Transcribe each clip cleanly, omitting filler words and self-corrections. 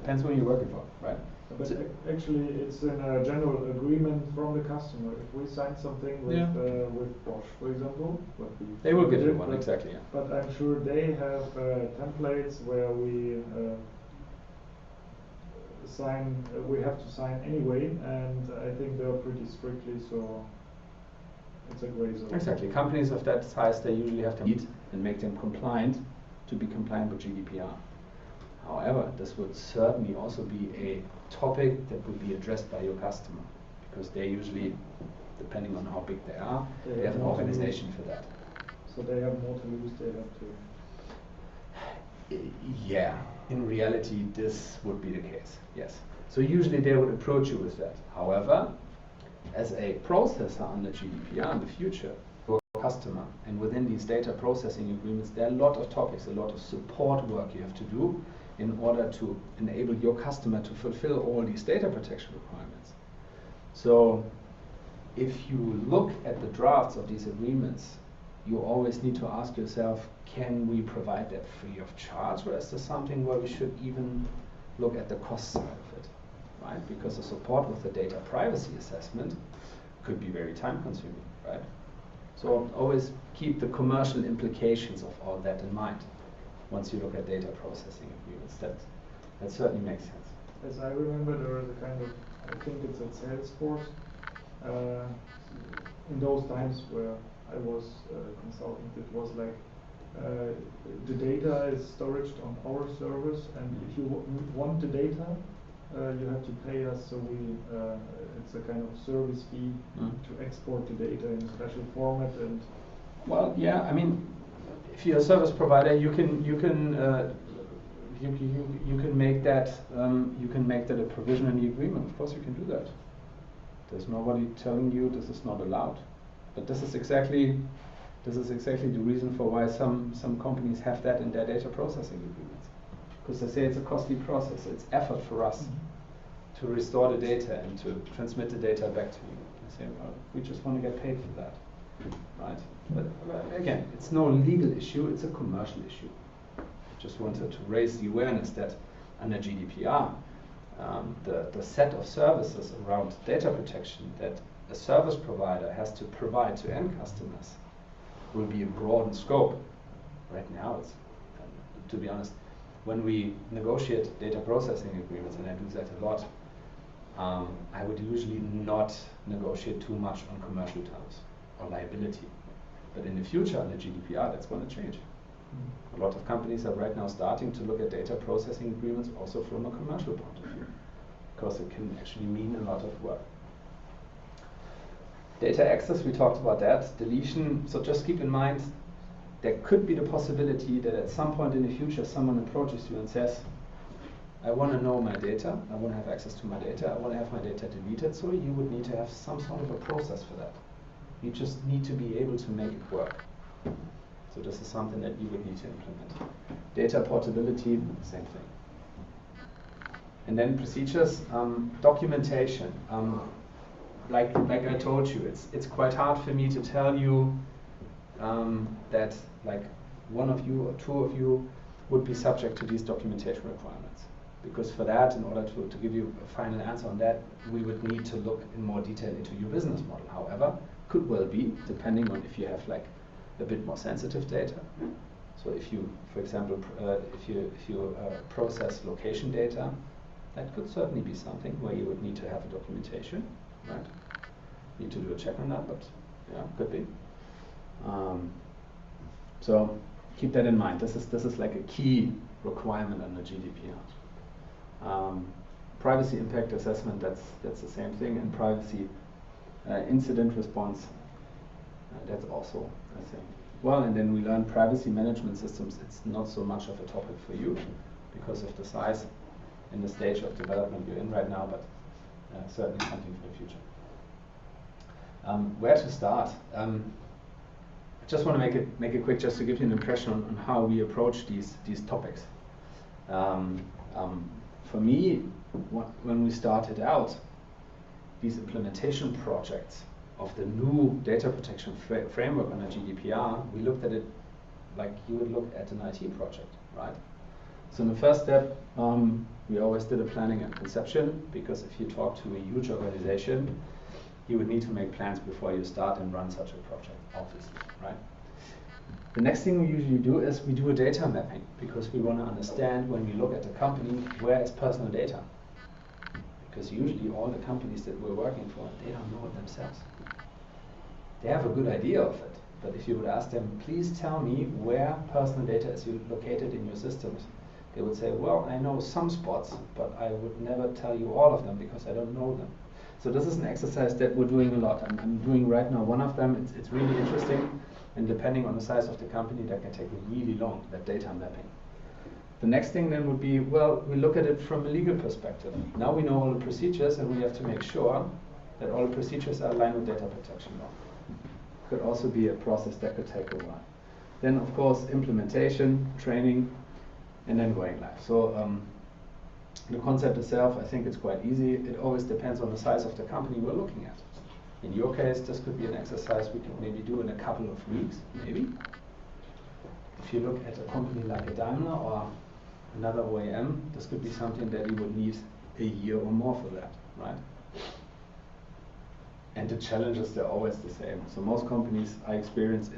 Depends who you're working for, right? But actually, it's in a general agreement from the customer. If we sign something with Bosch, for example, they will give you one, exactly. Yeah. But I'm sure they have templates where we sign. We have to sign anyway, and I think they're pretty strictly so. It's a gray zone. Exactly. Companies of that size, they usually have to meet and make them compliant to be compliant with GDPR. However, this would certainly also be a topic that would be addressed by your customer, because they usually, depending on how big they are, they have an organization for that. So they have more to lose, they have to... Yeah, in reality this would be the case, yes. So usually they would approach you with that. However, as a processor under GDPR in the future, your customer, and within these data processing agreements, there are a lot of topics, a lot of support work you have to do in order to enable your customer to fulfill all these data protection requirements. So if you look at the drafts of these agreements, you always need to ask yourself, can we provide that free of charge, or is there something where we should even look at the cost side of it, right? Because the support with the data privacy assessment could be very time consuming, right? So always keep the commercial implications of all that in mind once you look at data processing agreements. That certainly makes sense. As I remember, there was a kind of, I think it's at Salesforce, in those times where I was a consultant, it was like the data is storaged on our servers, and if you want the data, you have to pay us, so we it's a kind of service fee to export the data in a special format. And well, yeah, I mean, if you're a service provider, you can make that a provision in the agreement. Of course, you can do that. There's nobody telling you this is not allowed. But this is exactly the reason for why some companies have that in their data processing agreements, because they say it's a costly process. It's effort for us to restore the data and to transmit the data back to you. They say, well, we just want to get paid for that, right? But again, it's no legal issue, it's a commercial issue. I just wanted to raise the awareness that under GDPR, the set of services around data protection that a service provider has to provide to end customers will be a broadened scope. Right now, it's, to be honest, when we negotiate data processing agreements, and I do that a lot, I would usually not negotiate too much on commercial terms or liability. But in the future, under GDPR, that's going to change. A lot of companies are right now starting to look at data processing agreements also from a commercial point of view, because it can actually mean a lot of work. Data access, we talked about that. Deletion, so just keep in mind, there could be the possibility that at some point in the future someone approaches you and says, I want to know my data, I want to have access to my data, I want to have my data deleted, so you would need to have some sort of a process for that. You just need to be able to make it work. So this is something that you would need to implement. Data portability, same thing. And then procedures, documentation. Like I told you, it's quite hard for me to tell you that like one of you or two of you would be subject to these documentation requirements. Because for that, in order to give you a final answer on that, we would need to look in more detail into your business model. However, could well be, depending on if you have like a bit more sensitive data. So if you, for example, if you process location data, that could certainly be something where you would need to have a documentation, right? Need to do a check on that, but yeah, could be. So keep that in mind. This is like a key requirement under GDPR. Privacy impact assessment, that's the same thing, and privacy incident response, that's also a thing. Well, and then we learn privacy management systems. It's not so much of a topic for you because of the size and the stage of development you're in right now, but certainly something for the future. Where to start? I just want to make it quick, just to give you an impression on how we approach these topics. For me, when we started out these implementation projects of the new data protection framework under GDPR, we looked at it like you would look at an IT project, right? So in the first step, we always did a planning and conception, because if you talk to a huge organization, you would need to make plans before you start and run such a project, obviously, right? The next thing we usually do is we do a data mapping, because we want to understand, when we look at the company, where is personal data? Because usually all the companies that we're working for, they don't know it themselves. They have a good idea of it, but if you would ask them, please tell me where personal data is located in your systems, they would say, well, I know some spots, but I would never tell you all of them because I don't know them. So this is an exercise that we're doing a lot. I'm doing right now one of them. It's really interesting, and depending on the size of the company, that can take really long, that data mapping. The next thing then would be, well, we look at it from a legal perspective. Now we know all the procedures, and we have to make sure that all the procedures are aligned with data protection law. Could also be a process that could take a while. Then, of course, implementation, training, and then going live. So the concept itself, I think it's quite easy. It always depends on the size of the company we're looking at. In your case, this could be an exercise we could maybe do in a couple of weeks, maybe. If you look at a company like a Daimler or another OEM, this could be something that you would need a year or more for that, right? And the challenges, they're always the same. So most companies I experience,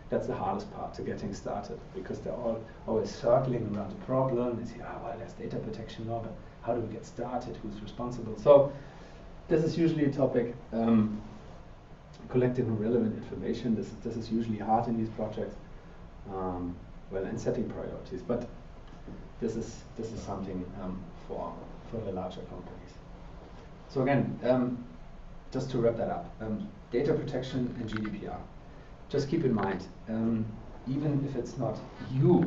that's the hardest part, to getting started, because they're all always circling around the problem. They say, well, there's data protection law, but how do we get started? Who's responsible? So this is usually a topic, collecting relevant information. This is usually hard in these projects, and setting priorities. But this is something for the larger companies. So again, just to wrap that up, data protection and GDPR. Just keep in mind, even if it's not your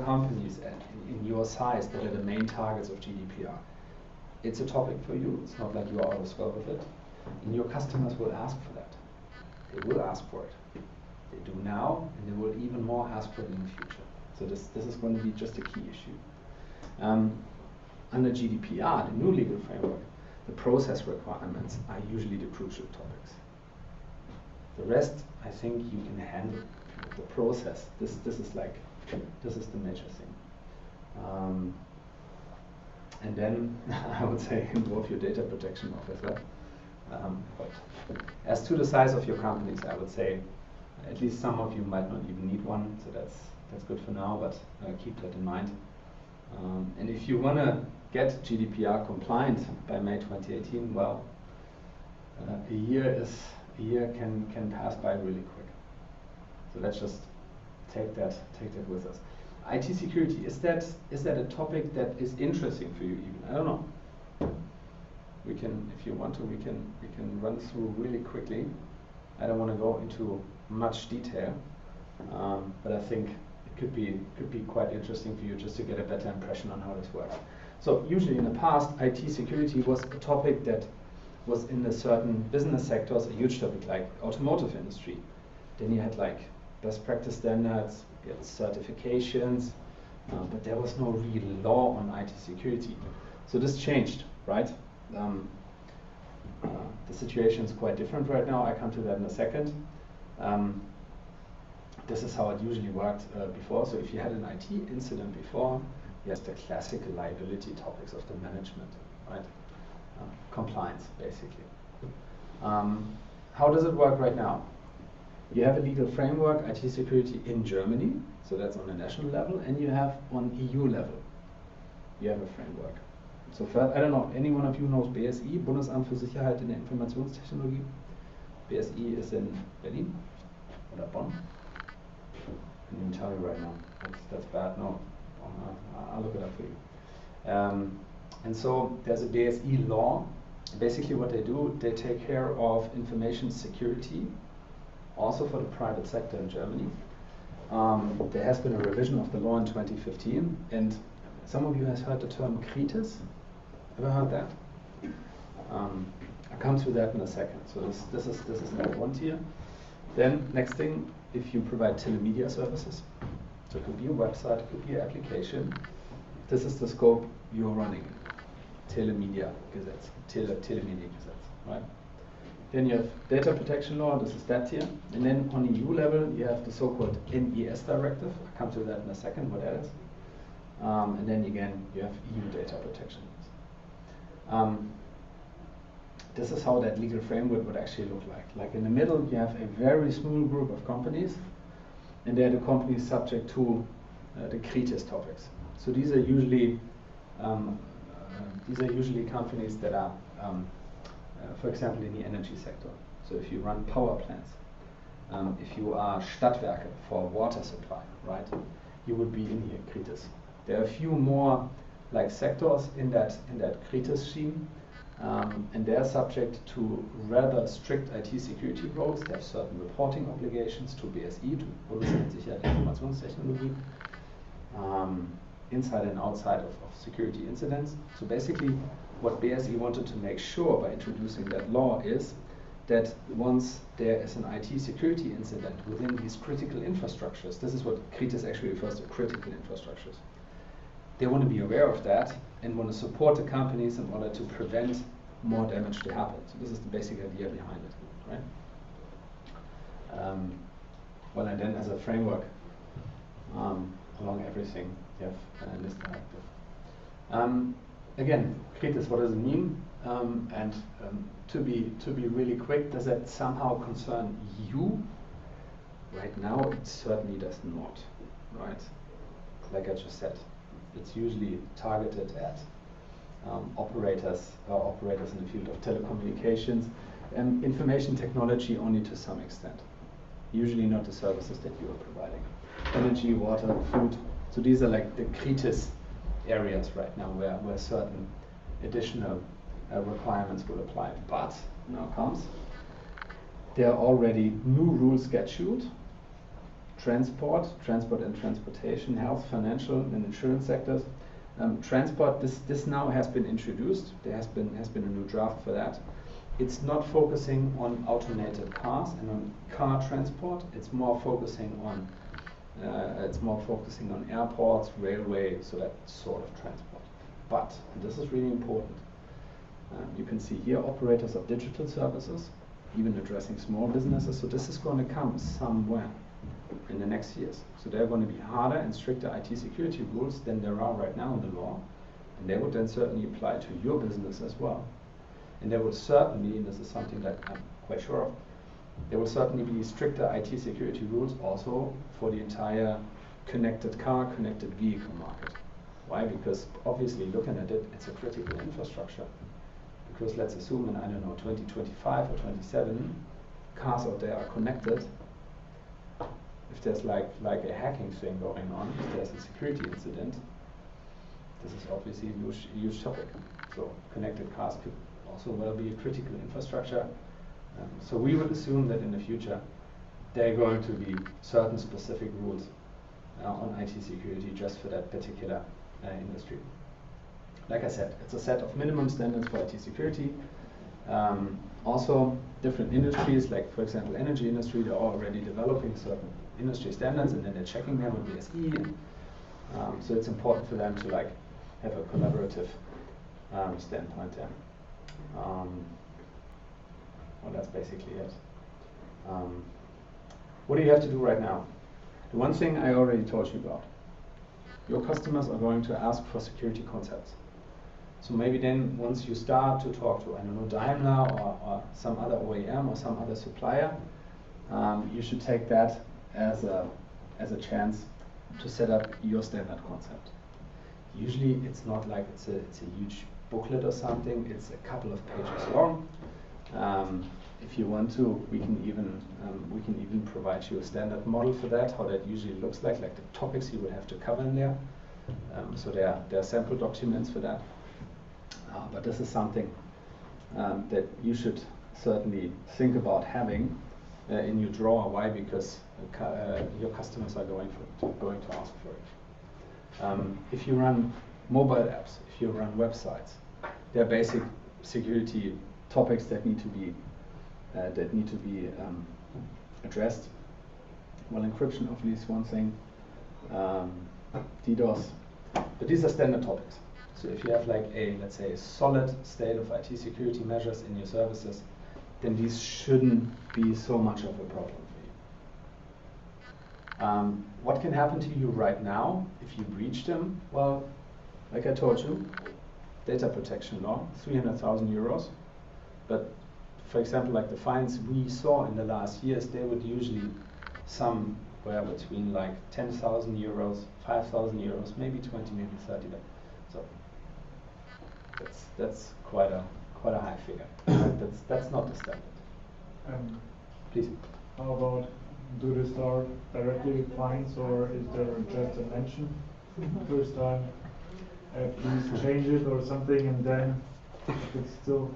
companies in your size that are the main targets of GDPR, it's a topic for you. It's not like you are out of scope of it. And your customers will ask for that. They will ask for it. They do now, and they will even more ask for it in the future. So this is going to be just a key issue. Under GDPR, the new legal framework, the process requirements are usually the crucial topics. The rest, I think you can handle. The process, this is the major thing. And then I would say involve your data protection officer. But as to the size of your companies, I would say at least some of you might not even need one, so that's good for now, but keep that in mind. And if you want to get GDPR compliant by May 2018, well, a year can pass by really quick. So let's just take that with us. IT security, is that a topic that is interesting for you even? I don't know. We can, if you want to, we can run through really quickly. I don't want to go into much detail, but I think it could be quite interesting for you just to get a better impression on how this works. So usually in the past, IT security was a topic that was in a certain business sectors a huge topic, like automotive industry. Then you had like best practice standards, you had certifications, but there was no real law on IT security. So this changed, right? The situation is quite different right now. I come to that in a second. This is how it usually worked before. So if you had an IT incident before, you had the classical liability topics of the management, right? Compliance, basically. How does it work right now? You have a legal framework, IT security in Germany, so that's on a national level, and you have on EU level, you have a framework. So first, I don't know, any one of you knows BSI, Bundesamt für Sicherheit in der Informationstechnologie? BSI is in Berlin or Bonn? I can't even tell you right now. That's bad. No, I'll look it up for you. And so there's a BSI law. Basically what they do, they take care of information security, also for the private sector in Germany. There has been a revision of the law in 2015, and some of you has heard the term CRITIS. Ever heard that? I'll come to that in a second. So this is number one tier. Then next thing, if you provide telemedia services, so it could be a website, it could be an application. This is the scope you're running. Telemedia Gesetz, Telemedia Gesetz, right? Then you have data protection law, this is that tier. And then on EU level, you have the so-called NES directive. I'll come to that in a second, what that is. and then again you have EU data protection. This is how that legal framework would actually look like. Like in the middle, you have a very small group of companies, and they're the companies subject to the CRITES topics. So these are usually companies that are, for example, in the energy sector. So if you run power plants, if you are Stadtwerke for water supply, right, you would be in here CRITES. There are a few more like sectors in that CRITES scheme. And they are subject to rather strict IT security rules. They have certain reporting obligations to BSI, to Bundesnetz Informationstechnologie, inside and outside of security incidents. So basically, what BSI wanted to make sure by introducing that law is that once there is an IT security incident within these critical infrastructures, this is what CRITES actually refers to, critical infrastructures. They want to be aware of that and want to support the companies in order to prevent more damage to happen. So this is the basic idea behind it, right? Well, and then as a framework along everything, you have this directive. Again, CRITES, what does it mean? To be really quick, does that somehow concern you? Right now, it certainly does not, right? Like I just said. It's usually targeted at operators in the field of telecommunications and information technology only to some extent. Usually not the services that you are providing. Energy, water, food. So these are like the CRITES areas right now where certain additional requirements will apply. But now comes, there are already new rules scheduled. Transport and transportation, health, financial and insurance sectors. Transport, this now has been introduced. There has been a new draft for that. It's not focusing on automated cars and on car transport. It's more focusing on airports, railway, so that sort of transport. But, and this is really important, you can see here operators of digital services, even addressing small businesses. So this is going to come somewhere in the next years. So they're going to be harder and stricter IT security rules than there are right now in the law. And they would then certainly apply to your business as well. And there will certainly, and this is something that I'm quite sure of, there will certainly be stricter IT security rules also for the entire connected car, connected vehicle market. Why? Because obviously looking at it, it's a critical infrastructure. Because let's assume in, I don't know, 2025 or 27, cars out there are connected. If there's like a hacking thing going on, if there's a security incident, this is obviously a huge topic. So connected cars could also well be a critical infrastructure. So we would assume that in the future there are going to be certain specific rules on IT security just for that particular industry. Like I said, it's a set of minimum standards for IT security. Also, different industries, like for example, energy industry, they're already developing certain industry standards, and then they're checking them with BSI. And, so it's important for them to like have a collaborative standpoint there. Well, that's basically it. What do you have to do right now? The one thing I already told you about. Your customers are going to ask for security concepts. So maybe then once you start to talk to, I don't know, Daimler or some other OEM or some other supplier, you should take that as a chance to set up your standard concept. Usually it's not like it's a huge booklet or something, it's a couple of pages long. If you want to, we can even provide you a standard model for that, how that usually looks like the topics you would have to cover in there. So there are sample documents for that. But this is something that you should certainly think about having in your drawer. Why? Because your customers are going to ask for it. If you run mobile apps, if you run websites, there are basic security topics that need to be addressed. Well, encryption obviously is one thing. DDoS, but these are standard topics. So if you have like let's say a solid state of IT security measures in your services, then these shouldn't be so much of a problem What can happen to you right now if you breach them? Well, like I told you, data protection law, 300,000 euros. But for example, like the fines we saw in the last years, they would usually somewhere between like 10,000 euros, 5,000 euros, maybe 20, maybe 30. So that's quite a high figure. That's not the standard. Please. How about, do they start directly with fines, or is there just a mention first time? Please change it or something, and then it's still.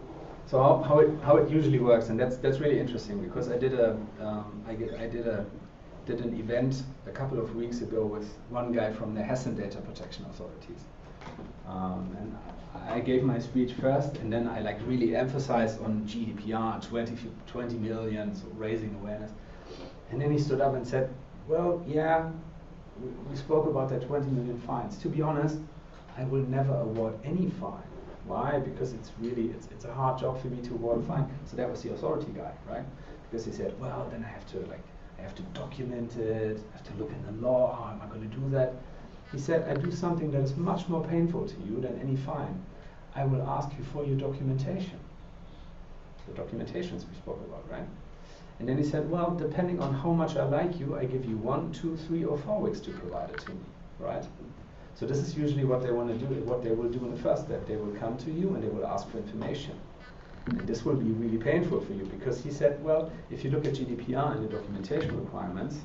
So how it usually works, and that's really interesting, because I did an event a couple of weeks ago with one guy from the Hessen data protection authorities, and I gave my speech first, and then I like really emphasized on GDPR, 20 million, so raising awareness, and then he stood up and said, well, yeah, we spoke about that 20 million fines. To be honest, I will never award any fine. Why? Because it's a hard job for me to award a fine. So that was the authority guy, right? Because he said, well, then I have to document it, I have to look in the law, how am I going to do that? He said, I do something that is much more painful to you than any fine. I will ask you for your documentation. The documentations we spoke about, right? And then he said, well, depending on how much I like you, I give you 1, 2, 3, or 4 weeks to provide it to me, right? So this is usually what they want to do, what they will do in the first step. They will come to you and they will ask for information. And this will be really painful for you, because he said, well, if you look at GDPR and the documentation requirements,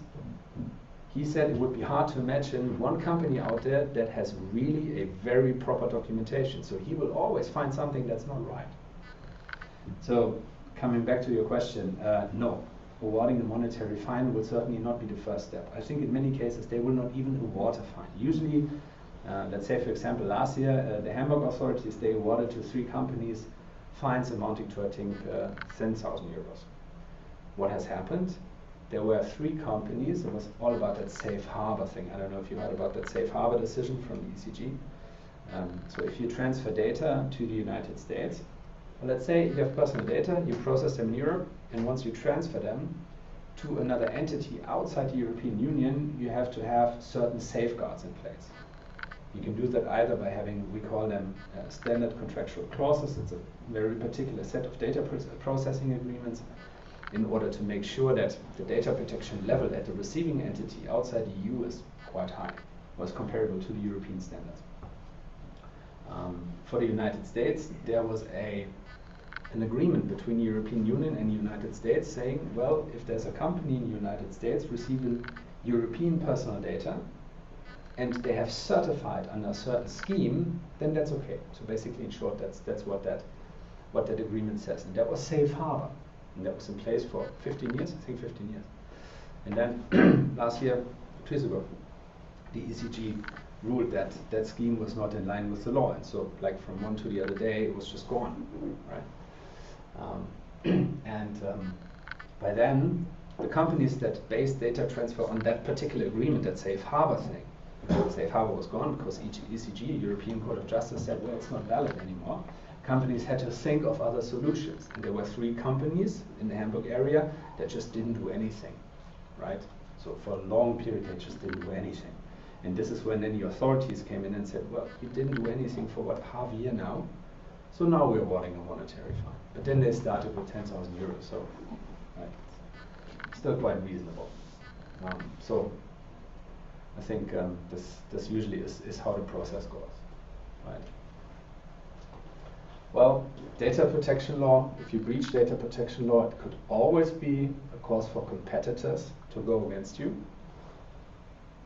he said it would be hard to imagine one company out there that has really a very proper documentation. So he will always find something that's not right. So coming back to your question, no. Awarding a monetary fine will certainly not be the first step. I think in many cases they will not even award a fine. Usually, let's say for example last year, the Hamburg authorities, they awarded to 3 companies fines amounting to I think 10,000 euros. What has happened? There were 3 companies, it was all about that safe harbor thing. I don't know if you heard about that safe harbor decision from the ECG. So if you transfer data to the United States, well, let's say you have personal data, you process them in Europe, and once you transfer them to another entity outside the European Union, you have to have certain safeguards in place. You can do that either by having, we call them standard contractual clauses. It's a very particular set of data processing agreements in order to make sure that the data protection level at the receiving entity outside the EU is quite high, or is comparable to the European standards. For the United States, there was an agreement between the European Union and the United States saying, well, if there's a company in the United States receiving European personal data, and they have certified under a certain scheme, then that's okay. So basically, in short, that's what that agreement says. And that was safe harbor. And that was in place for 15 years, I think 15 years. And then last year, 2 years ago, the ECG ruled that that scheme was not in line with the law. And so like from one to the other day, it was just gone, right? By then, the companies that based data transfer on that particular agreement, that safe harbor thing, safe harbor was gone because ECG, European Court of Justice, said, well, it's not valid anymore. Companies had to think of other solutions. And there were 3 companies in the Hamburg area that just didn't do anything, right? So for a long period, they just didn't do anything. And this is when then the authorities came in and said, well, you didn't do anything for what, half a year now? So now we're awarding a monetary fine. But then they started with 10,000 euros, so right, still quite reasonable. So I think this usually is how the process goes, right? Well, data protection law, if you breach data protection law, it could always be a cause for competitors to go against you.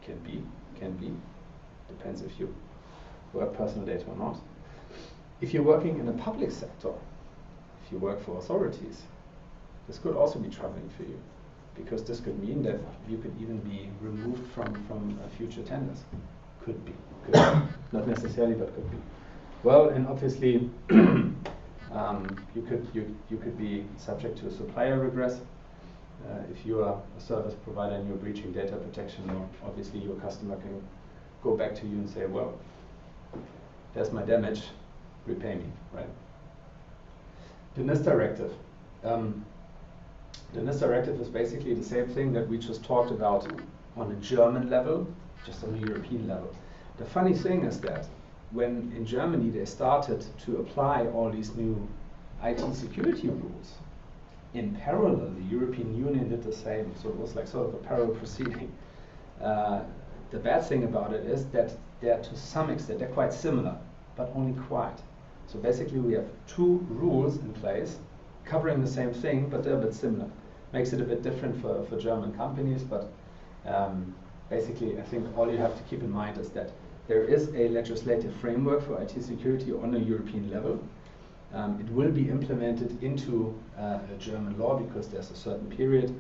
Can be, depends if you work personal data or not. If you're working in the public sector, if you work for authorities, this could also be troubling for you, because this could mean that you could even be removed from future tenders. Could be. Not necessarily, but could be. Well, and obviously, you could be subject to a supplier regress. If you are a service provider and you're breaching data protection law, obviously your customer can go back to you and say, well, there's my damage, repay me, right? The NIS directive. The NIS directive is basically the same thing that we just talked about on a German level, just on a European level. The funny thing is that when in Germany they started to apply all these new IT security rules, in parallel the European Union did the same, so it was like sort of a parallel proceeding. The bad thing about it is that they're to some extent, they're quite similar, but only quite. So basically we have two rules in place covering the same thing, but they're a bit similar. Makes it a bit different for German companies, but basically I think all you have to keep in mind is that there is a legislative framework for IT security on a European level. It will be implemented into German law because there's a certain period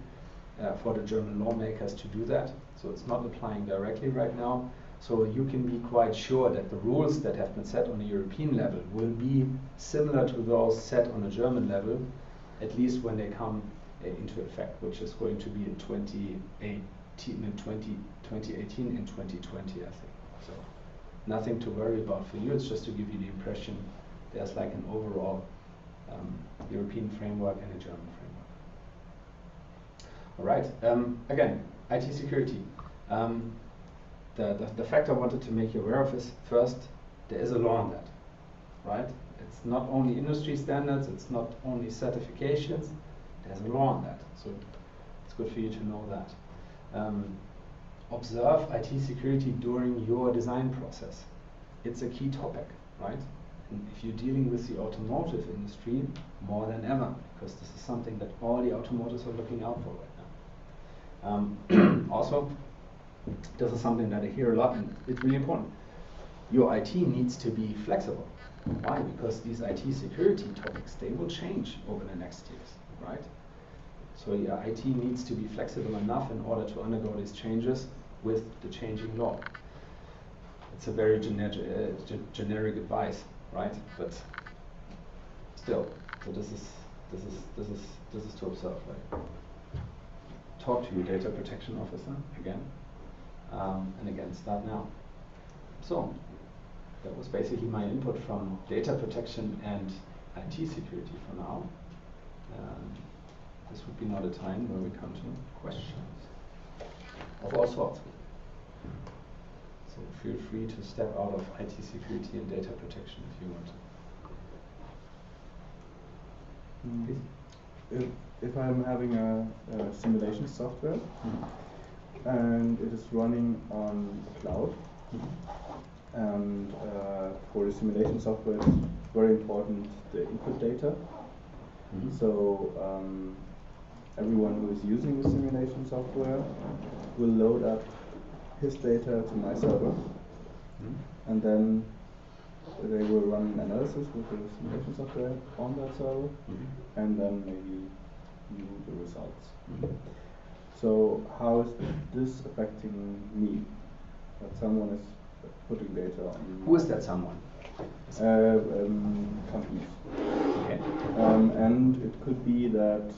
for the German lawmakers to do that. So it's not applying directly right now. So you can be quite sure that the rules that have been set on a European level will be similar to those set on a German level, at least when they come into effect, which is going to be in 2018 and 2020, I think. So nothing to worry about for you. It's just to give you the impression there's like an overall European framework and a German framework. All right. Again, IT security. The fact I wanted to make you aware of is, first, there is a law on that, right? It's not only industry standards, it's not only certifications, there's a law on that. So it's good for you to know that. Observe IT security during your design process. It's a key topic, right? And if you're dealing with the automotive industry, more than ever, because this is something that all the automotives are looking out for right now. Also, this is something that I hear a lot, and it's really important. Your IT needs to be flexible. Why? Because these IT security topics, they will change over the next years, right? So your IT needs to be flexible enough in order to undergo these changes with the changing law. It's a very generic advice, right? But still, so this is to observe. Right? Talk to your data protection officer again. And again, start now. So, that was basically my input from data protection and IT security for now. This would be not a time where we come to questions of all sorts. So feel free to step out of IT security and data protection if you want to. Please. If I'm having a simulation software, and it is running on cloud, and for the simulation software it's very important the input data. So everyone who is using the simulation software will load up his data to my server, and then they will run an analysis with the simulation software on that server, and then maybe view the results. So how is this affecting me? That someone is putting data on. Who is that someone? Companies. Okay. And it could be that,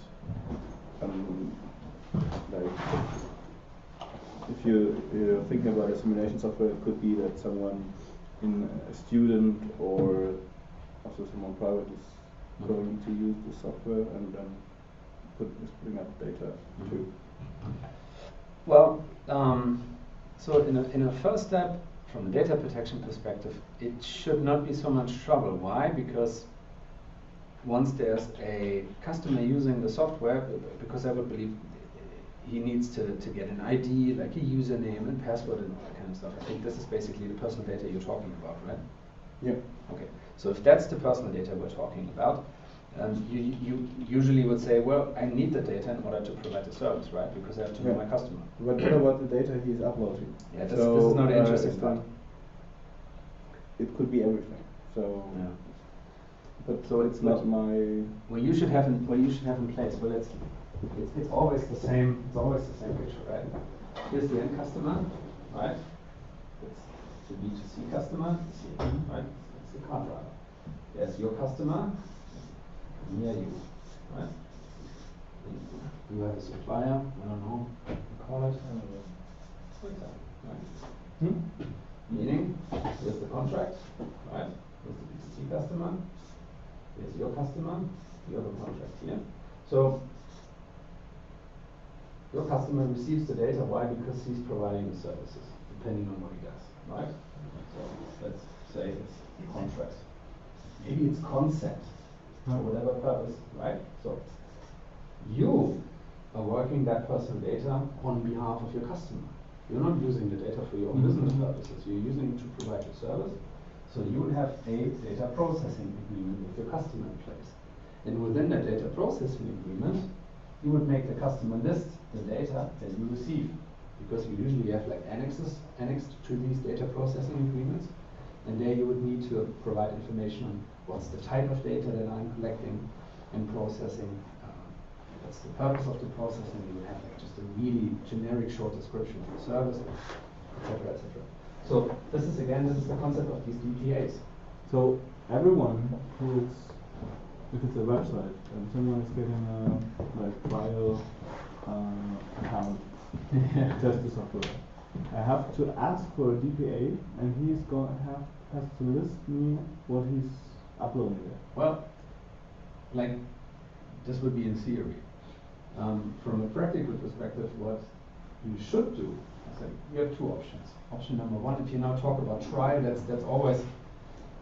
like, if you think about a simulation software, it could be that someone, a student or also someone private, is going to use the software and then putting up data too. Well, so in a first step, from a data protection perspective, it should not be so much trouble. Why? Because once there's a customer using the software, because I would believe he needs to get an ID, like a username and password and all that kind of stuff. I think this is basically the personal data you're talking about, right? Yeah. Okay. So if that's the personal data we're talking about, you usually would say, well, I need the data in order to provide the service, right? Because I have to know my customer. But what about the data he's uploading? Yeah, this is not an interesting part. It could be everything. So, yeah. But so it's not my. What you should have in place. Well, it's always the same. It's always the same picture, right? Here's the end customer, right? It's the B2C customer, right? It's the car driver. There's your customer. Near you, right? You have a supplier, I don't know, call it, right? Meaning, here's the contract, right? Here's the B2C customer, here's your customer, you have a contract here. So, Your customer receives the data. Why? Because he's providing the services, depending on what he does, right? So let's say it's contract. Maybe it's consent, for whatever purpose, right? So you are working that personal data on behalf of your customer. You're not using the data for your own business purposes. You're using it to provide your service. So you would have a data processing agreement with your customer in place. And within that data processing agreement, you would make the customer list the data that you receive. Because we usually have like annexes annexed to these data processing agreements. And there you would need to provide information on what's the type of data that I'm collecting and processing. What's the purpose of the processing? You would have like just a really generic short description of the service, etc., etc. So this is the concept of these DPAs. So everyone who is, if it's a website and someone is getting a like trial account, test the software, I have to ask for a DPA, and he's has to list me what he's uploading there. Well, like this would be in theory. From a practical perspective, what you should do is that you have two options. Option number one, if you now talk about trial, that's always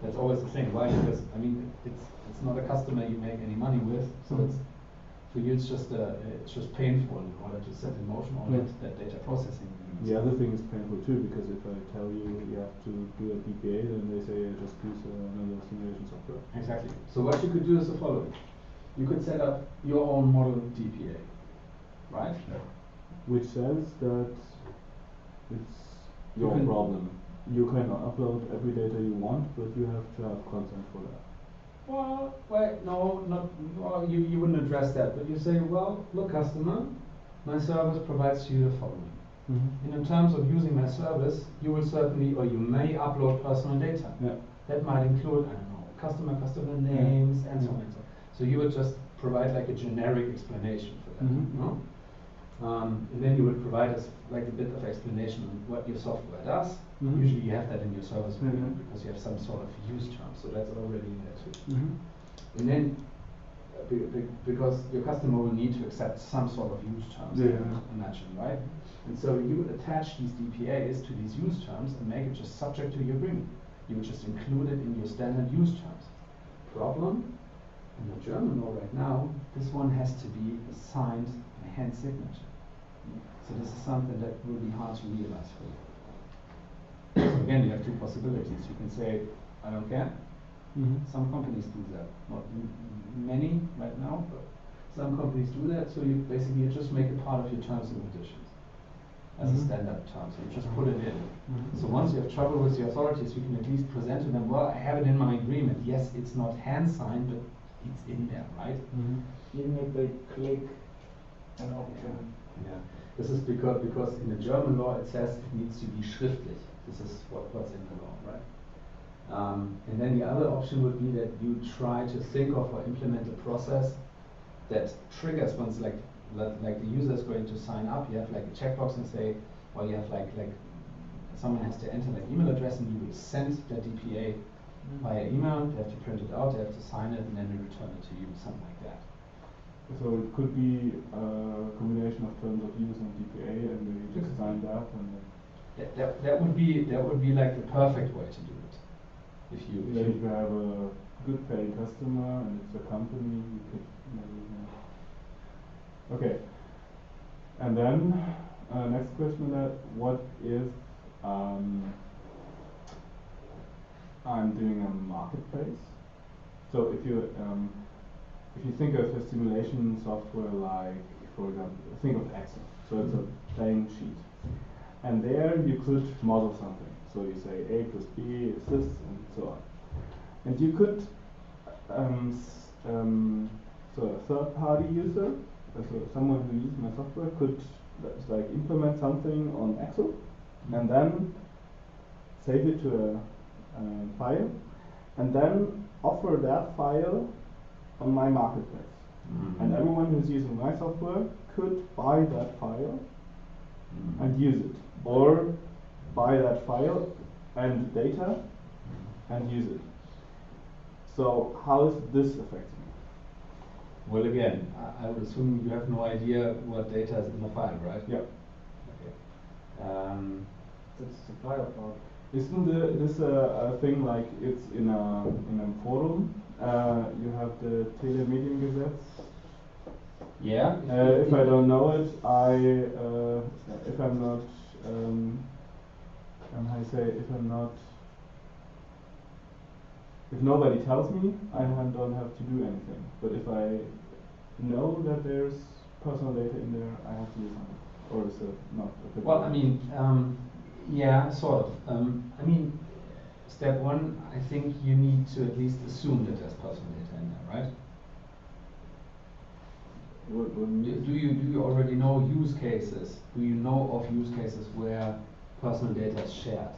the thing. Why? Because I mean, it's not a customer you make any money with, so it's for you it's just painful in order to set in motion all that data processing. The other thing is painful too, because if I tell you you have to do a DPA, then they say just use another simulation software. Exactly. So what you could do is the following. You could set up your own model DPA, right? Which says that it's your problem. You can upload every data you want, but you have to have consent for that. Well, no, not. Well, you wouldn't address that, but you say, well, look, customer, my service provides to you the following. And in terms of using my service, you will certainly, or you may upload personal data. Yeah. That might include, I don't know, customer names, and so on and so on. So you would just provide like a generic explanation for that, you know? And then you would provide us like a bit of explanation on what your software does. Usually you have that in your service agreement because you have some sort of use term, so that's already in there too. And then, because your customer will need to accept some sort of use terms, imagine, right? And so you would attach these DPAs to these use terms and make it just subject to your agreement. You would just include it in your standard use terms. Problem? In the German law right now, this one has to be a signed hand signature. So this is something that will be hard to realize for you. So again, you have two possibilities. You can say, I don't care. Some companies do that. Not many right now, but some companies do that. So you basically just make it part of your terms and conditions as a standard term. So you just put it in. So once you have trouble with the authorities, you can at least present to them, well, I have it in my agreement. Yes, it's not hand signed, but it's in there, right? Even if they click an option. Yeah. This is because in the German law it says it needs to be schriftlich. This is what's in the law, right? And then the other option would be that you try to think of or implement a process that triggers once like the user is going to sign up. You have like a checkbox and say, well, you have like someone has to enter their email address and you will send the DPA via email. They have to print it out, they have to sign it, and then we return it to you, something like that. So it could be a combination of terms of use and DPA, and we just sign that, and that would be like the perfect way to do it. If you have a good paying customer and it's a company, you could maybe. Okay. And then next question: that what if I'm doing a marketplace? So if you think of a simulation software like, for example, think of Excel. So it's a plain sheet. And there you could model something. So you say A plus B is this, and so on. And you could, so a third-party user, so someone who uses my software could like implement something on Excel, and then save it to a file, and then offer that file on my marketplace. And everyone who's using my software could buy that file and use it, or buy that file and data and use it. So how is this affecting me? Well, again, I would assume you have no idea what data is in the file, right? Yeah. Okay. That's supplier part. Isn't this a thing like it's in a forum? You have the Telemediengesetz. Yeah. If I don't know it, if I'm not, how you say, if nobody tells me, I don't have to do anything. But if I know that there's personal data in there, I have to do something. Or is it not applicable? Well, I mean, yeah, sort of. I mean, step one, I think you need to at least assume that there's personal data in there, right? Do you already know use cases? Do you know of use cases where personal data is shared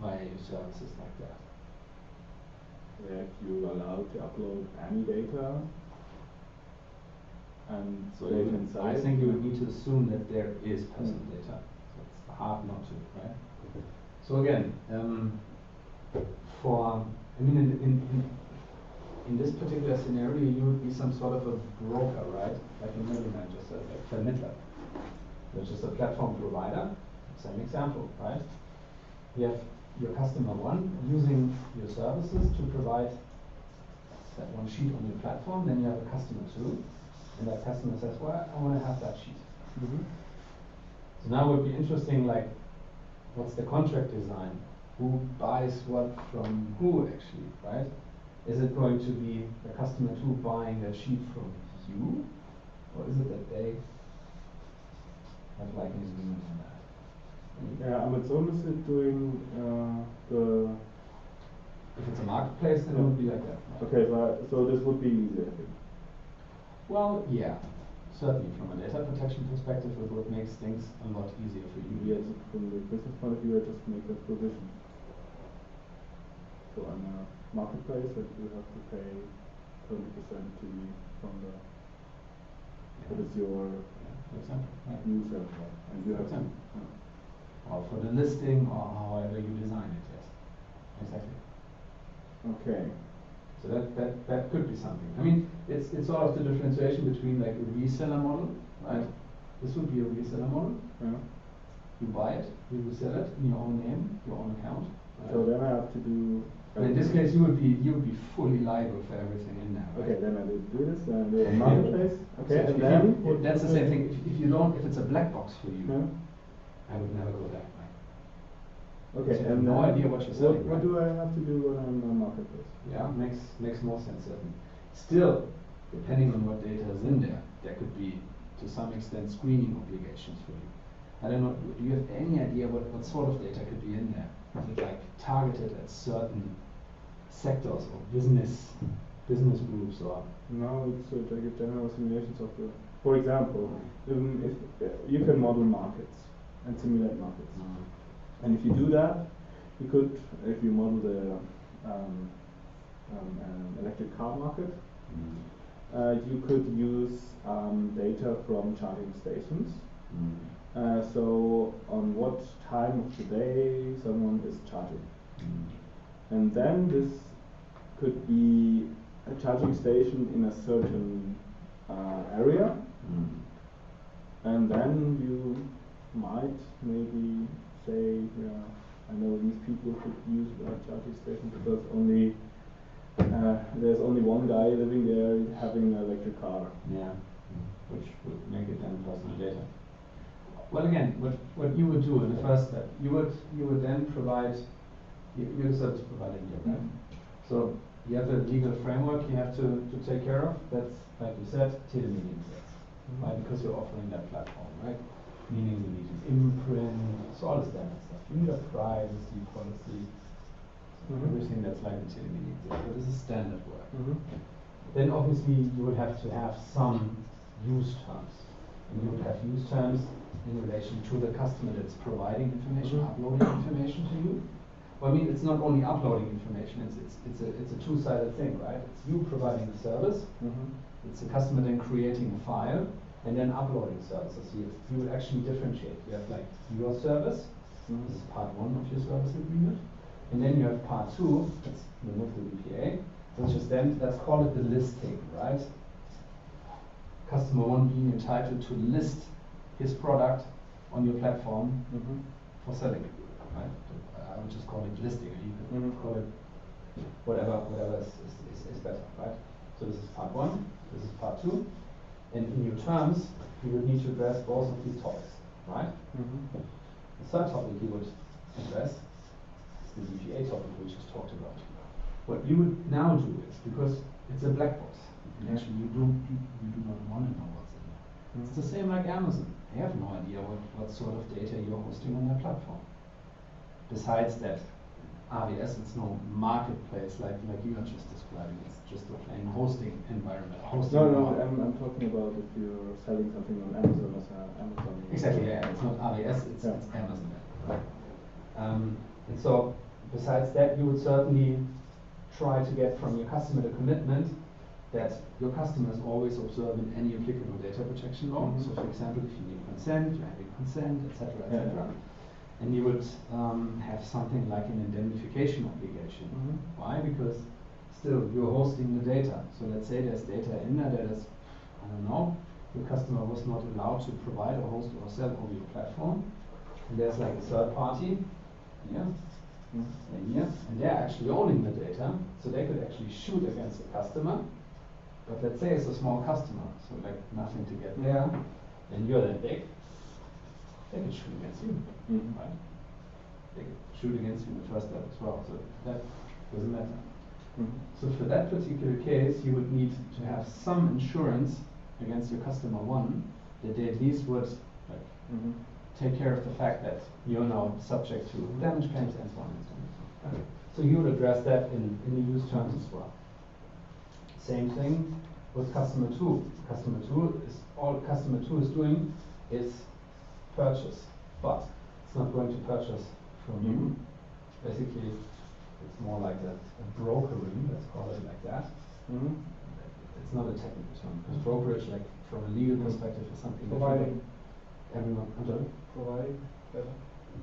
via your services like that? That you're allowed to upload any data and So save inside. I think you would need to assume that there is personal data. So it's hard not to, right? So again, in this particular scenario, you would be some sort of a broker, right? Like a middleman, just a Vermittler, which is a platform provider. Same example, right? You have your customer one using your services to provide that one sheet on your platform. Then you have a customer two, and that customer says, "Well, I want to have that sheet." Mm-hmm. So now it would be interesting, like, what's the contract design? Who buys what from who, actually, right? Is it going to be the customer two buying that sheet from you, or is it that they have like an agreement on that? Yeah, Amazon is doing the. If it's a marketplace, then it would be like that. Right? Okay, so this would be easier. Well, yeah, certainly from a data protection perspective, it would make things a lot easier for you. Yes, from the business point of view, I just make that provision. So on a marketplace, that you have to pay 20% to me from the. That is your For example, right? user, and you have to. Or for the listing, or however you design it, yes. Exactly. Okay. So that could be something. I mean, it's sort of the differentiation between like a reseller model, right? This would be a reseller model. Yeah. You buy it, you resell it in your own name, your own account. Right? So then I have to do. But in this case, you would be fully liable for everything in there. Right? Okay, then I do this, then I do a marketplace. Okay, So and then that's the same thing. If you don't, if it's a black box for you, Yeah. I would never go there. Right? Okay, So you and have no then idea what you're selling. What right? do I have to do when I'm on a marketplace? Yeah, makes more sense certainly. Still, depending on what data is in there, there could be to some extent screening obligations for you. I don't know, do you have any idea what sort of data could be in there? Is it like targeted at certain sectors or business groups or? No, it's like a general simulation software. For example, if you can model markets and simulate markets. And if you do that, you could, if you model the electric car market, you could use data from charging stations. So on what time of the day someone is charging. And then this could be a charging station in a certain area. And then you might maybe say, yeah, I know these people could use that charging station because there's only one guy living there having an electric car. Yeah, which would make it then personal data. Well, again, what you would do in the first step, you would then provide you're the service provider here, right? So you have a legal framework you have to take care of. That's, like you said, Telemediengesetz, right? Because you're offering that platform, right? Meaning you need an imprint, so all the standard stuff. You need a privacy policy, everything that's like the Telemediengesetz. So this is standard work. Then obviously you would have to have some use terms. And you would have use terms in relation to the customer that's providing information, uploading information to you. Well, I mean, it's not only uploading information, it's a two-sided thing, right? It's you providing the service, it's the customer then creating a file, and then uploading services. You would actually differentiate. You have like your service, this is part one of your service agreement, and then you have part two, that's the GDPR, which is then, let's call it the listing, right? customer one being entitled to list his product on your platform for selling, right? I would just call it listing. You could call it whatever is better, right? So this is part one. This is part two. And in your terms, you would need to address both of these topics, right? The third topic you would address is the GDPR topic we just talked about. What you would now do is, because it's a black box, and actually you do not want to know what's in there. It's the same like Amazon. They have no idea what sort of data you're hosting on their platform. Besides that, AWS, it's no marketplace like you are just describing. It's just a plain hosting environment. No, I'm talking about if you're selling something on Amazon as Amazon. Exactly, yeah. It's not AWS, it's Amazon. Right? And so, besides that, you would certainly try to get from your customer the commitment that your customer is always observing any applicable data protection law. So, for example, if you need consent, you have consent, etc., etc. And you would have something like an indemnification obligation. Why? Because still you're hosting the data. So let's say there's data in there that is, I don't know, your customer was not allowed to provide or host or sell over your platform. And there's like a third party here and here, and they're actually owning the data, so they could actually shoot against the customer. But let's say it's a small customer, so like nothing to get there, and you're that big. They could shoot against you, right? They could shoot against you in the first step as well, so that doesn't matter. So for that particular case, you would need to have some insurance against your customer one, that they at least would take care of the fact that you're now subject to damage claims and so on and so on. Okay. So you would address that in the use terms as well. Same thing with customer two. Customer two is all customer two is doing is purchase, but it's not going to purchase from you. Basically, it's more like a brokering, let's call it like that. It's not a technical term, because brokerage, like from a legal perspective, is something providing. Everyone, I'm sorry? Providing.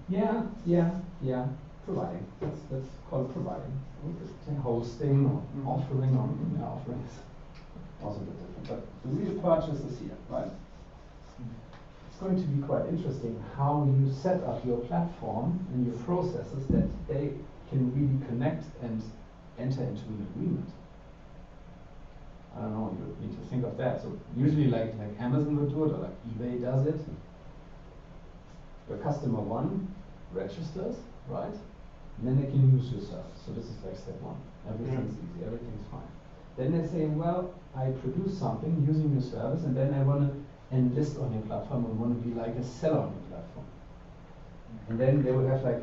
Yeah. Providing. Let's call it providing. Hosting, or offering, offering is also a bit different. But the real purchase is here, right? It's going to be quite interesting how you set up your platform and your processes that they can really connect and enter into an agreement. I don't know, you need to think of that. So usually like Amazon would do it, or like eBay does it. The customer one registers, right? And then they can use your service. So this is like step one. Everything's easy, everything's fine. Then they say, well, I produce something using your service, and then I want to enlist on your platform and want to be like a seller on your platform. And then they would have like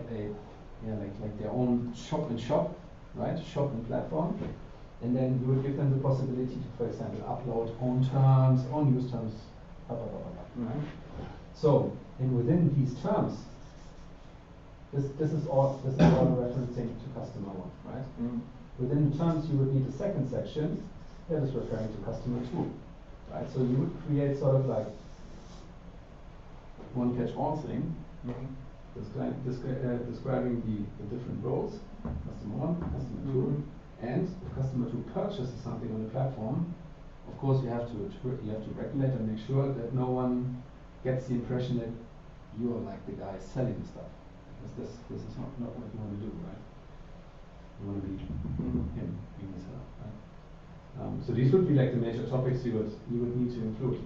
like their own shop and shop, right? Shop and platform. And then you would give them the possibility to, for example, upload own terms, own use terms, right? So, and within these terms, this is all referencing to customer one, right? Within the terms, you would need a second section that is referring to customer two, right? So you would create sort of like one catch-all thing, describing the different roles, customer one, customer two, and if customer two purchases something on the platform, of course you have to regulate and make sure that no one gets the impression that you are like the guy selling the stuff. Because this is not what you want to do, right? You want to be him being the seller, right? So these would be like the major topics you would need to include.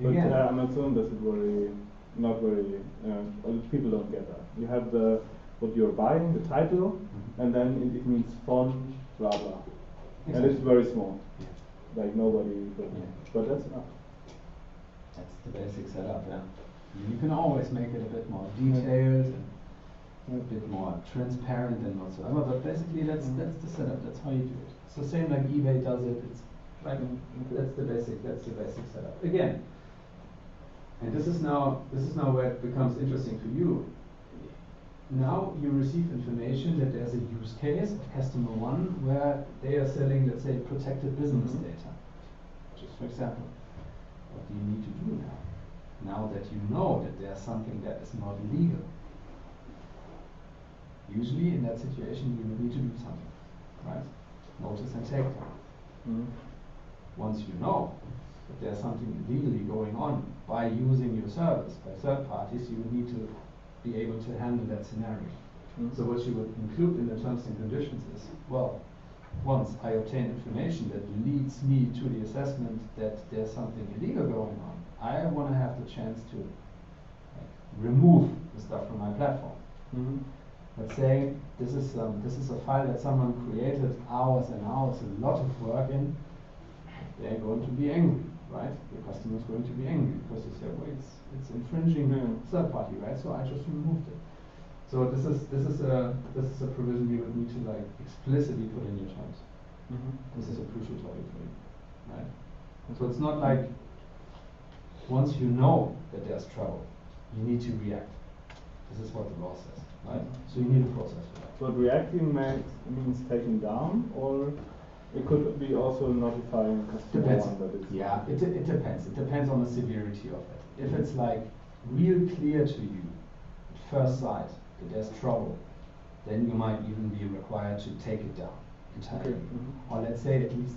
But Amazon does it not very people don't get that. You have what you're buying, the title, and then it means font, blah blah. Exactly. And it's very small. Like nobody but that's enough. That's the basic setup, yeah. You can always make it a bit more detailed and a bit more transparent and whatsoever, but basically that's the setup, that's how you do it. So same like eBay does it, it's like that's the basic setup. Again, and this is now where it becomes interesting for you. Now you receive information that there's a use case of customer one where they are selling, let's say, protected business data. Just for example, what do you need to do now? Now that you know that there's something that is not legal. Usually in that situation you would need to do something, right? Notice and take down. Once you know that there's something illegally going on by using your service by third parties, you would need to be able to handle that scenario. So what you would include in the terms and conditions is, well, once I obtain information that leads me to the assessment that there's something illegal going on, I want to have the chance to remove the stuff from my platform. Let's say this is a file that someone created hours and hours, a lot of work in. They're going to be angry, right? Your customer is going to be angry because they say, well, it's infringing third party, right? So I just removed it. So this is a provision you would need to like explicitly put in your terms. This is a crucial topic for you, right? So it's not like once you know that there's trouble, you need to react. This is what the law says, right? So you need a process for that. But reacting means taking down, or it could be also notifying customer Depends. one that it's It depends. It depends on the severity of it. If it's like real clear to you at first sight that there's trouble, then you might even be required to take it down entirely. Okay. Or let's say at least